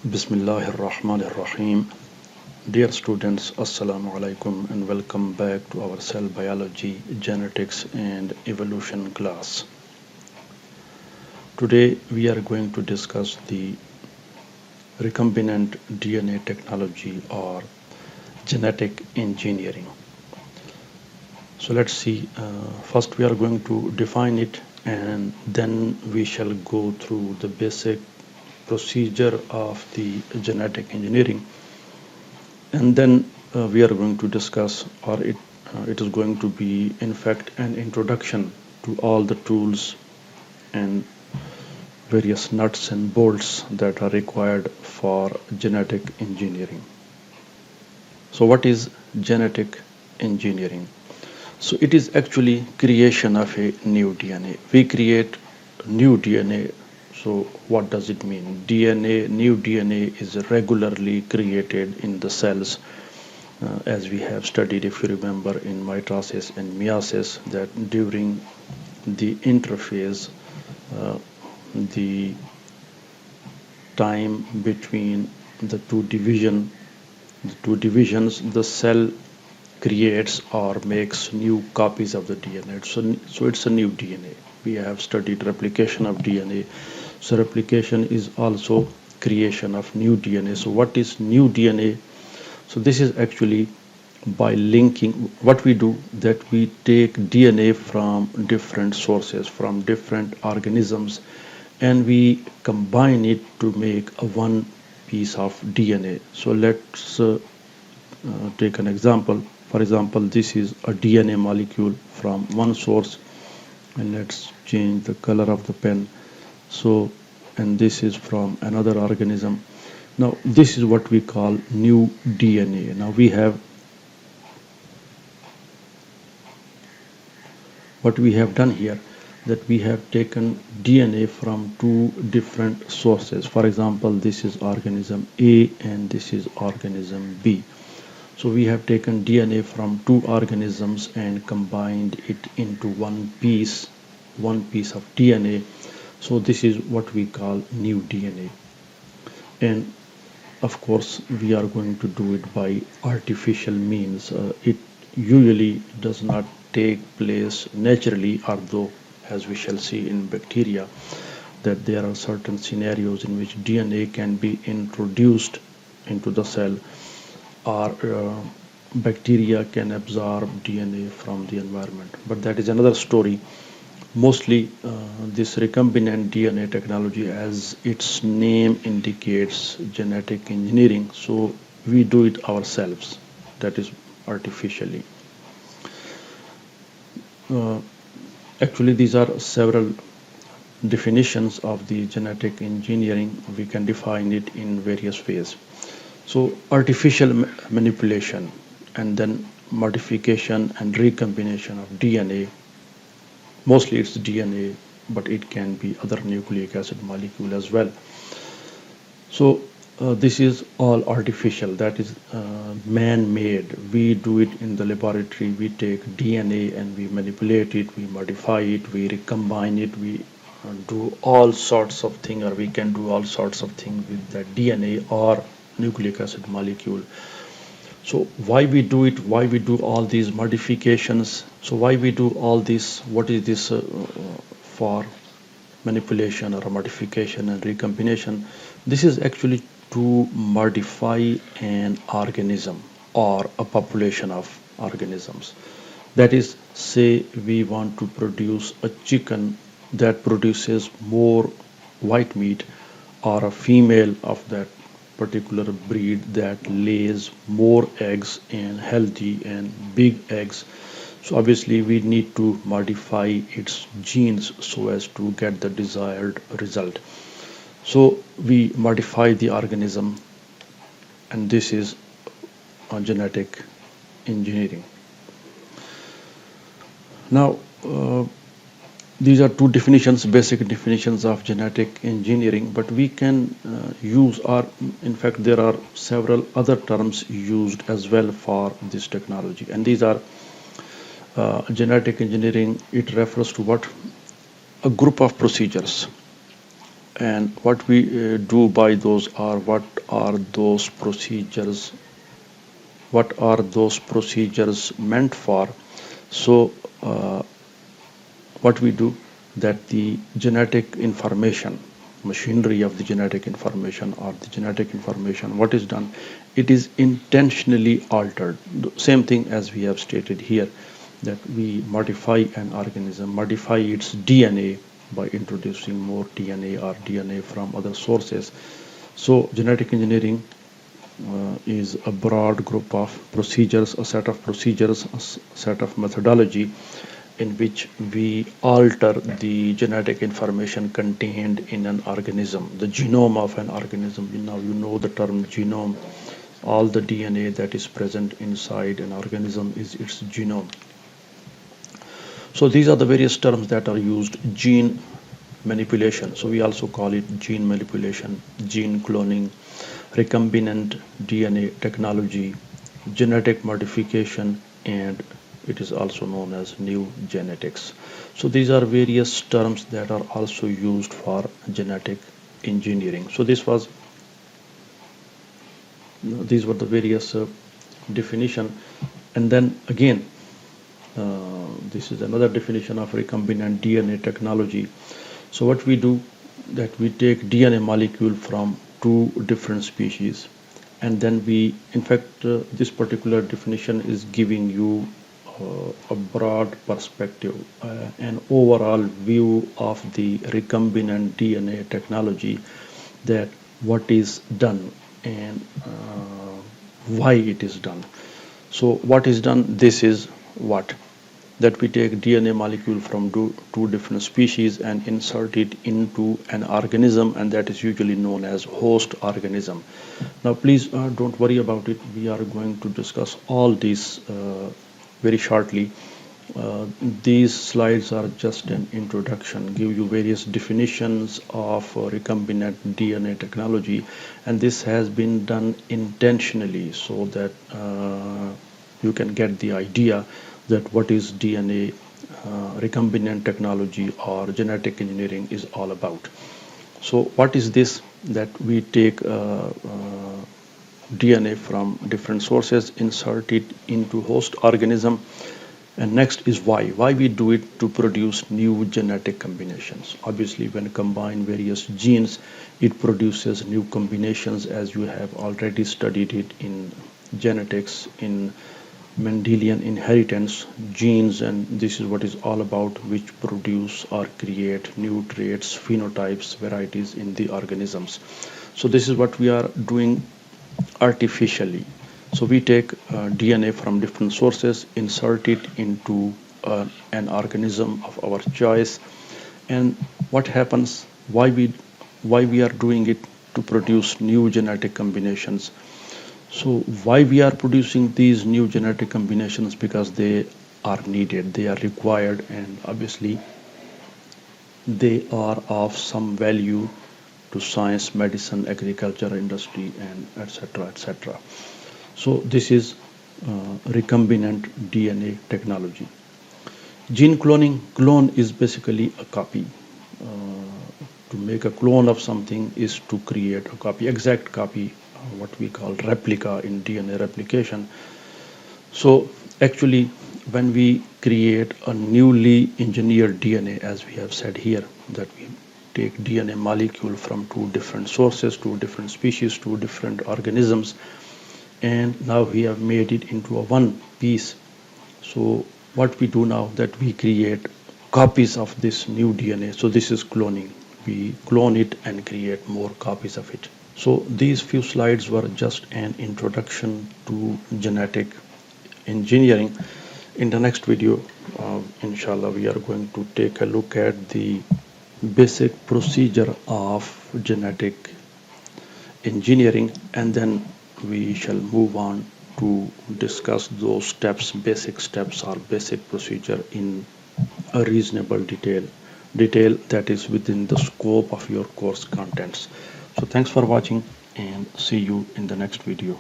Bismillahir Rahmanir Rahim. Dear students, Assalamu alaikum and welcome back to our cell biology, genetics and evolution class. Today we are going to discuss the recombinant DNA technology or genetic engineering. So let's see, first we are going to define it and then we shall go through the basic procedure of the genetic engineering, and then we are going to discuss, or it is going to be in fact an introduction to all the tools and various nuts and bolts that are required for genetic engineering. So what is genetic engineering? So it is actually creation of a new DNA. We create new DNA. So what does it mean? New DNA is regularly created in the cells, as we have studied, if you remember, in mitosis and meiosis, that during the interphase, uh, the time between the two divisions, the cell creates or makes new copies of the DNA. So it's a new DNA. We have studied replication of DNA. So replication is also creation of new DNA. So what is new DNA? So this is actually by linking. What we do, that we take DNA from different sources, from different organisms, and we combine it to make a one piece of DNA. So let's take an example. For example, this is a DNA molecule from one source, and let's change the color of the pen. So, and this is from another organism. Now this is what we call new DNA. Now we have, what we have done here, that we have taken DNA from two different sources. For example, this is organism A and this is organism B. So we have taken DNA from two organisms and combined it into one piece of DNA. So this is what we call new DNA. And of course, we are going to do it by artificial means. It usually does not take place naturally, although, as we shall see in bacteria, that there are certain scenarios in which DNA can be introduced into the cell, or bacteria can absorb DNA from the environment. But that is another story. Mostly, this recombinant DNA technology, as its name indicates, genetic engineering, so we do it ourselves, that is artificially. Uh, Actually, these are several definitions of the genetic engineering. We can define it in various ways. So, artificial manipulation, and then modification and recombination of DNA. Mostly it's DNA, but it can be other nucleic acid molecule as well. So this is all artificial, that is man-made. We do it in the laboratory. We take DNA and we manipulate it, we modify it, we recombine it, we do all sorts of things, or we can do all sorts of things with that DNA or nucleic acid molecule. So why we do it? Why we do all these modifications? So why we do all this? What is this for? Manipulation or modification and recombination? This is actually to modify an organism or a population of organisms. That is, say we want to produce a chicken that produces more white meat, or a female of that particular breed that lays more eggs and healthy and big eggs. So obviously we need to modify its genes so as to get the desired result. So we modify the organism, and this is genetic engineering. Now, these are two definitions, basic definitions of genetic engineering, but we can use, or in fact there are several other terms used as well for this technology, and these are genetic engineering. It refers to what? A group of procedures, and what we do by those are what are those procedures, what are those procedures meant for. So what we do, that the genetic information, machinery of the genetic information or the genetic information, what is done, it is intentionally altered. The same thing as we have stated here, that we modify an organism, modify its DNA by introducing more DNA or DNA from other sources. So genetic engineering is a broad group of procedures, a set of procedures, a set of methodology in which we alter the genetic information contained in an organism, the genome of an organism. Now you know the term genome. All the DNA that is present inside an organism is its genome. So these are the various terms that are used. Gene manipulation, so we also call it gene manipulation, gene cloning, recombinant DNA technology, genetic modification, and it is also known as new genetics. So these are various terms that are also used for genetic engineering. So these were the various definition, and then again this is another definition of recombinant DNA technology. So what we do, that we take DNA molecule from two different species, and then we, in fact, this particular definition is giving you a broad perspective, an overall view of the recombinant DNA technology, that what is done and why it is done. So what is done, this is what, that we take DNA molecule from two different species and insert it into an organism, and that is usually known as host organism. Now please don't worry about it, we are going to discuss all these very shortly. These slides are just an introduction, give you various definitions of recombinant DNA technology, and this has been done intentionally so that you can get the idea that what is DNA recombinant technology or genetic engineering is all about. So what is this, that we take DNA from different sources, insert it into host organism, and next is why we do it, to produce new genetic combinations. Obviously when combine various genes, it produces new combinations, as you have already studied it in genetics, in Mendelian inheritance, genes, and this is what is all about, which produce or create new traits, phenotypes, varieties in the organisms. So this is what we are doing artificially. So we take DNA from different sources, insert it into an organism of our choice, and what happens, why we are doing it, to produce new genetic combinations. So why we are producing these new genetic combinations? Because they are needed, they are required, and obviously they are of some value to science, medicine, agriculture, industry, and etc. etc. So this is recombinant DNA technology. Gene cloning, clone is basically a copy. To make a clone of something is to create a copy, exact copy, what we call replica in DNA replication. So actually when we create a newly engineered DNA, as we have said here, that we take DNA molecule from two different sources, two different species, two different organisms, and now we have made it into a one piece. So what we do now, that we create copies of this new DNA. So this is cloning. We clone it and create more copies of it. So these few slides were just an introduction to genetic engineering. In the next video, inshallah, we are going to take a look at the basic procedure of genetic engineering, and then we shall move on to discuss those steps, basic steps or basic procedure in a reasonable detail that is within the scope of your course contents. So thanks for watching, and see you in the next video.